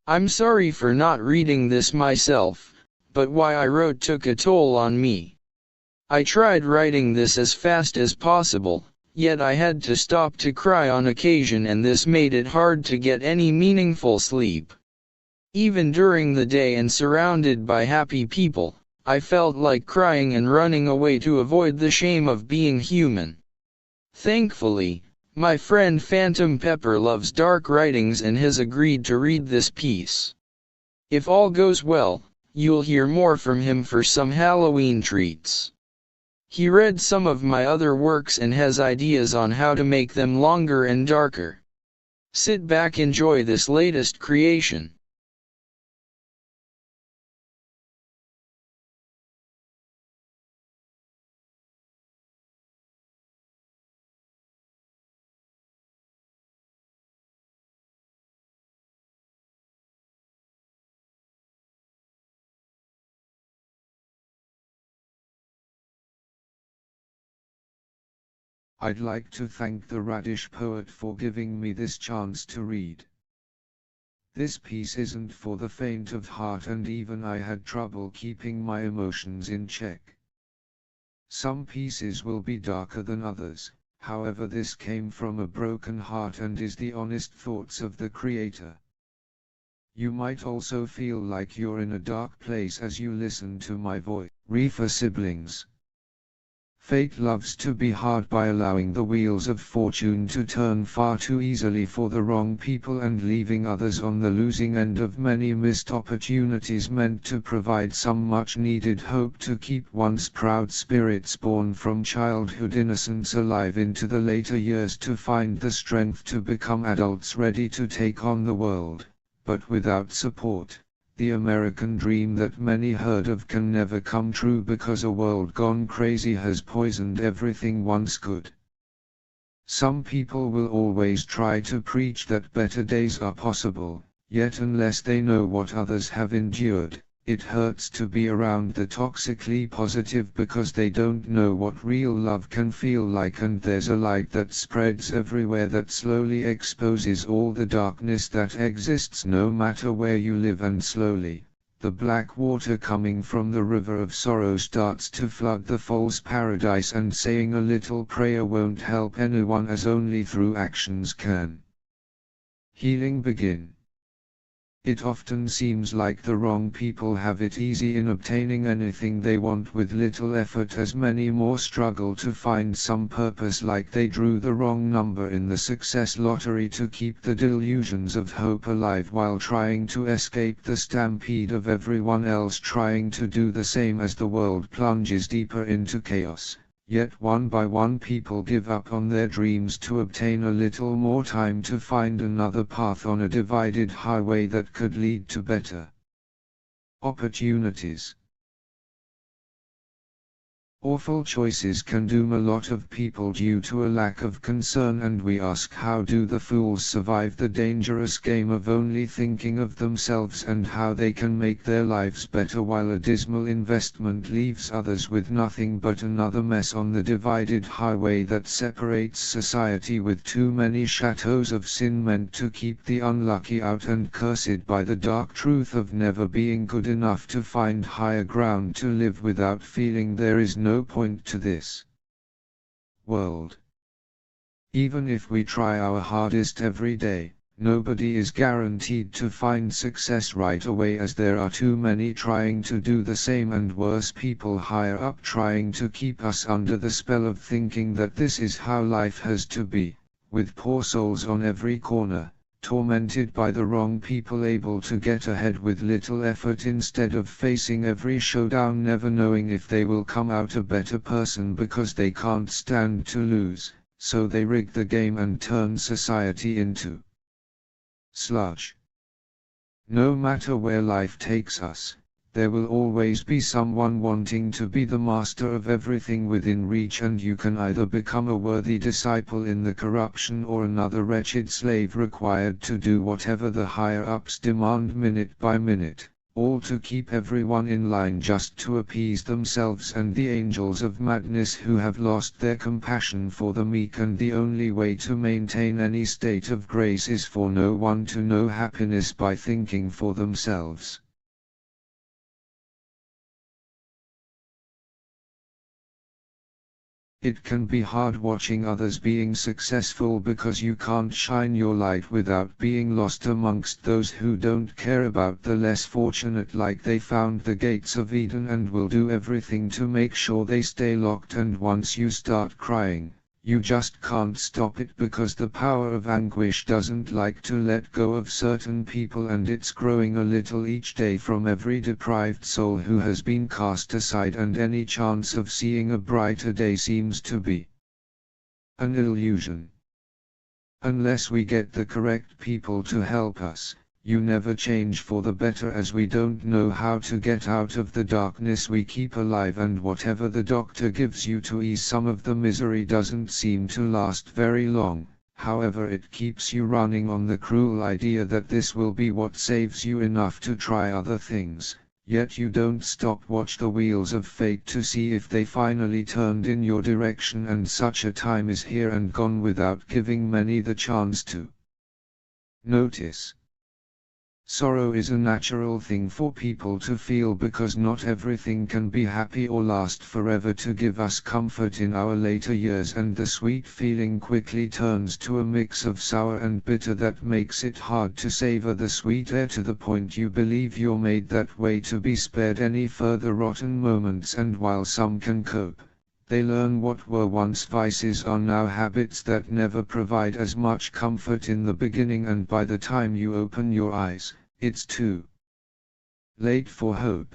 I'm sorry for not reading this myself, but what I wrote took a toll on me. I tried writing this as fast as possible, yet I had to stop to cry on occasion, and this made it hard to get any meaningful sleep. Even during the day and surrounded by happy people, I felt like crying and running away to avoid the shame of being human. Thankfully, my friend Phantom Pepper loves dark writings and has agreed to read this piece. If all goes well, you'll hear more from him for some Halloween treats. He read some of my other works and has ideas on how to make them longer and darker. Sit back, enjoy this latest creation. I'd like to thank the Radish poet for giving me this chance to read. This piece isn't for the faint of heart, and even I had trouble keeping my emotions in check. Some pieces will be darker than others, however this came from a broken heart and is the honest thoughts of the creator. You might also feel like you're in a dark place as you listen to my voice. Herbal Siblings. Fate loves to be hard by allowing the wheels of fortune to turn far too easily for the wrong people and leaving others on the losing end of many missed opportunities meant to provide some much needed hope to keep one's proud spirits born from childhood innocence alive into the later years to find the strength to become adults ready to take on the world, but without support. The American dream that many heard of can never come true because a world gone crazy has poisoned everything once good. Some people will always try to preach that better days are possible, yet unless they know what others have endured, it hurts to be around the toxically positive because they don't know what real love can feel like, and there's a light that spreads everywhere that slowly exposes all the darkness that exists no matter where you live, and slowly, the black water coming from the river of sorrow starts to flood the false paradise, and saying a little prayer won't help anyone as only through actions can healing begin. It often seems like the wrong people have it easy in obtaining anything they want with little effort, as many more struggle to find some purpose, like they drew the wrong number in the success lottery to keep the delusions of hope alive while trying to escape the stampede of everyone else trying to do the same as the world plunges deeper into chaos. Yet one by one people give up on their dreams to obtain a little more time to find another path on a divided highway that could lead to better opportunities. Awful choices can doom a lot of people due to a lack of concern, and we ask, how do the fools survive the dangerous game of only thinking of themselves and how they can make their lives better while a dismal investment leaves others with nothing but another mess on the divided highway that separates society, with too many chateaux of sin meant to keep the unlucky out and cursed by the dark truth of never being good enough to find higher ground to live without feeling there is no point to this world. Even if we try our hardest every day, nobody is guaranteed to find success right away, as there are too many trying to do the same, and worse, people higher up trying to keep us under the spell of thinking that this is how life has to be, with poor souls on every corner, tormented by the wrong people able to get ahead with little effort instead of facing every showdown, never knowing if they will come out a better person because they can't stand to lose, so they rig the game and turn society into sludge. No matter where life takes us, there will always be someone wanting to be the master of everything within reach, and you can either become a worthy disciple in the corruption or another wretched slave required to do whatever the higher ups demand minute by minute. all to keep everyone in line just to appease themselves and the angels of madness who have lost their compassion for the meek, and the only way to maintain any state of grace is for no one to know happiness by thinking for themselves. It can be hard watching others being successful because you can't shine your light without being lost amongst those who don't care about the less fortunate, like they found the gates of Eden and will do everything to make sure they stay locked, and once you start crying, you just can't stop it because the power of anguish doesn't like to let go of certain people, and it's growing a little each day from every deprived soul who has been cast aside, and any chance of seeing a brighter day seems to be an illusion. Unless we get the correct people to help us, you never change for the better, as we don't know how to get out of the darkness we keep alive, and whatever the doctor gives you to ease some of the misery doesn't seem to last very long. However, it keeps you running on the cruel idea that this will be what saves you enough to try other things, yet you don't stop watch the wheels of fate to see if they finally turned in your direction, and such a time is here and gone without giving many the chance to notice. Sorrow is a natural thing for people to feel because not everything can be happy or last forever to give us comfort in our later years, and the sweet feeling quickly turns to a mix of sour and bitter that makes it hard to savor the sweet air to the point you believe you're made that way to be spared any further rotten moments. And while some can cope, they learn what were once vices are now habits that never provide as much comfort in the beginning, and by the time you open your eyes, it's too late for hope.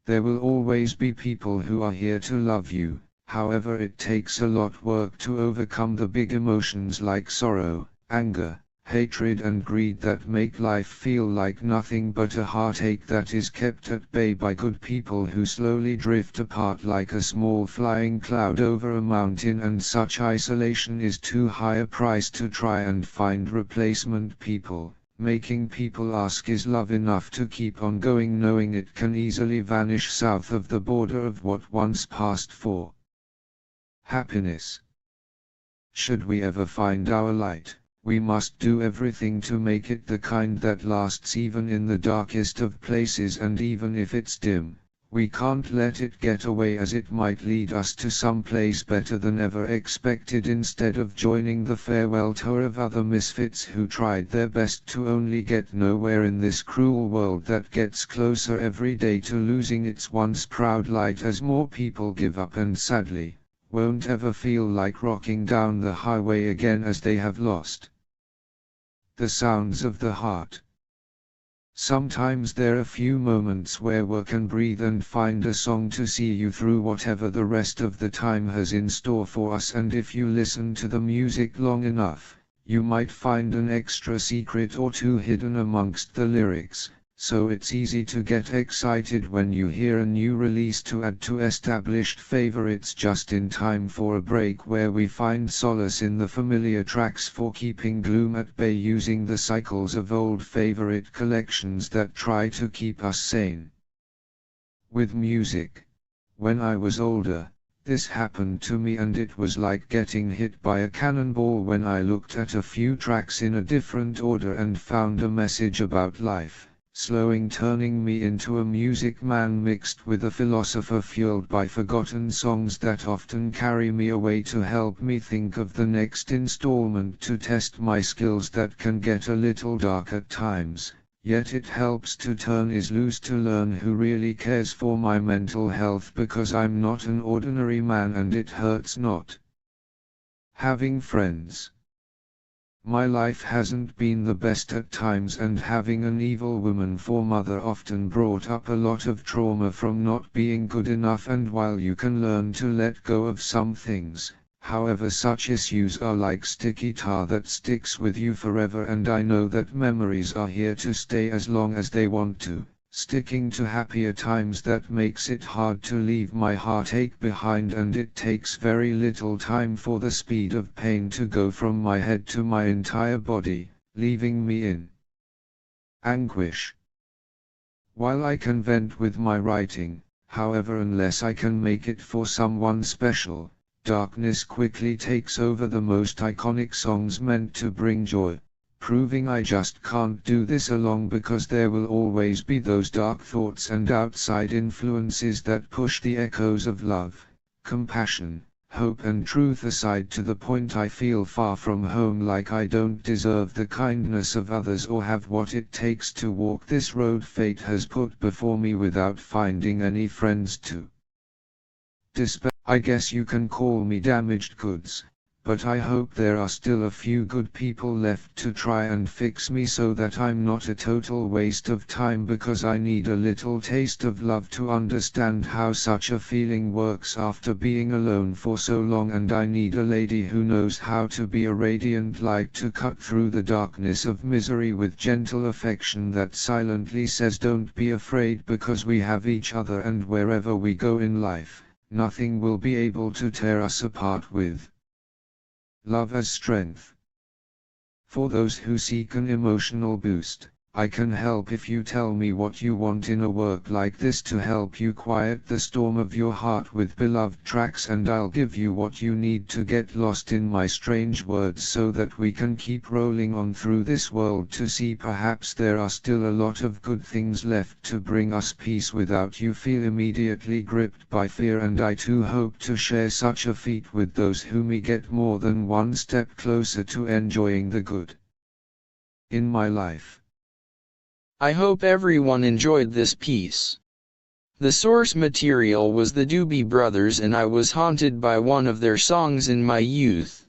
There will always be people who are here to love you, however it takes a lot work to overcome the big emotions like sorrow, anger, hatred and greed that make life feel like nothing but a heartache that is kept at bay by good people who slowly drift apart like a small flying cloud over a mountain, and such isolation is too high a price to try and find replacement people, making people ask, is love enough to keep on going, knowing it can easily vanish south of the border of what once passed for happiness? Should we ever find our light, we must do everything to make it the kind that lasts even in the darkest of places, and even if it's dim, we can't let it get away, as it might lead us to some place better than ever expected, instead of joining the farewell tour of other misfits who tried their best to only get nowhere in this cruel world that gets closer every day to losing its once proud light as more people give up and sadly won't ever feel like rocking down the highway again, as they have lost the sounds of the heart. Sometimes there are few moments where we can breathe and find a song to see you through whatever the rest of the time has in store for us, and if you listen to the music long enough, you might find an extra secret or two hidden amongst the lyrics. So it's easy to get excited when you hear a new release to add to established favorites just in time for a break, where we find solace in the familiar tracks for keeping gloom at bay, using the cycles of old favorite collections that try to keep us sane. With music, when I was older, this happened to me, and it was like getting hit by a cannonball when I looked at a few tracks in a different order and found a message about life, turning me into a music man mixed with a philosopher, fueled by forgotten songs that often carry me away to help me think of the next installment to test my skills. That can get a little dark at times, yet it helps to turn is loose to learn who really cares for my mental health, because I'm not an ordinary man and it hurts not having friends. My life hasn't been the best at times, and having an evil woman for mother often brought up a lot of trauma from not being good enough. And while you can learn to let go of some things, however, such issues are like sticky tar that sticks with you forever, and I know that memories are here to stay as long as they want to. Sticking to happier times that makes it hard to leave my heartache behind, and it takes very little time for the speed of pain to go from my head to my entire body, leaving me in anguish. While I can vent with my writing, however, unless I can make it for someone special, darkness quickly takes over the most iconic songs meant to bring joy, proving I just can't do this alone, because there will always be those dark thoughts and outside influences that push the echoes of love, compassion, hope and truth aside, to the point I feel far from home, like I don't deserve the kindness of others or have what it takes to walk this road fate has put before me without finding any friends to despair. I guess you can call me damaged goods, but I hope there are still a few good people left to try and fix me so that I'm not a total waste of time, because I need a little taste of love to understand how such a feeling works after being alone for so long, and I need a lady who knows how to be a radiant light to cut through the darkness of misery with gentle affection that silently says don't be afraid, because we have each other, and wherever we go in life, nothing will be able to tear us apart. With love as strength. For those who seek an emotional boost, I can help if you tell me what you want in a work like this to help you quiet the storm of your heart with beloved tracks, and I'll give you what you need to get lost in my strange words so that we can keep rolling on through this world to see perhaps there are still a lot of good things left to bring us peace without you feel immediately gripped by fear. And I too hope to share such a feat with those who may get more than one step closer to enjoying the good in my life. I hope everyone enjoyed this piece. The source material was the Doobie Brothers, and I was haunted by one of their songs in my youth.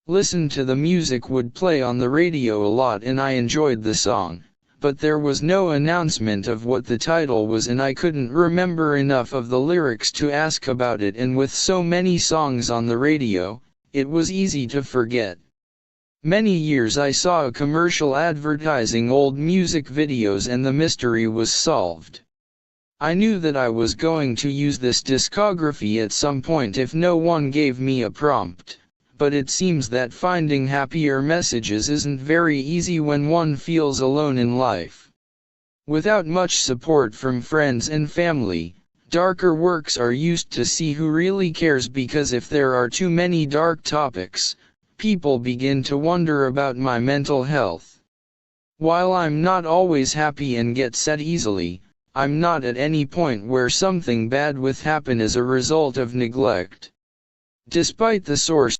Listen to the music would play on the radio a lot and I enjoyed the song, but there was no announcement of what the title was and I couldn't remember enough of the lyrics to ask about it, and with so many songs on the radio, it was easy to forget. Many years I saw a commercial advertising old music videos and the mystery was solved. I knew that I was going to use this discography at some point if no one gave me a prompt, but it seems that finding happier messages isn't very easy when one feels alone in life. Without much support from friends and family, darker works are used to see who really cares, because if there are too many dark topics, people begin to wonder about my mental health. While I'm not always happy and get sad easily, I'm not at any point where something bad will happen as a result of neglect. Despite the source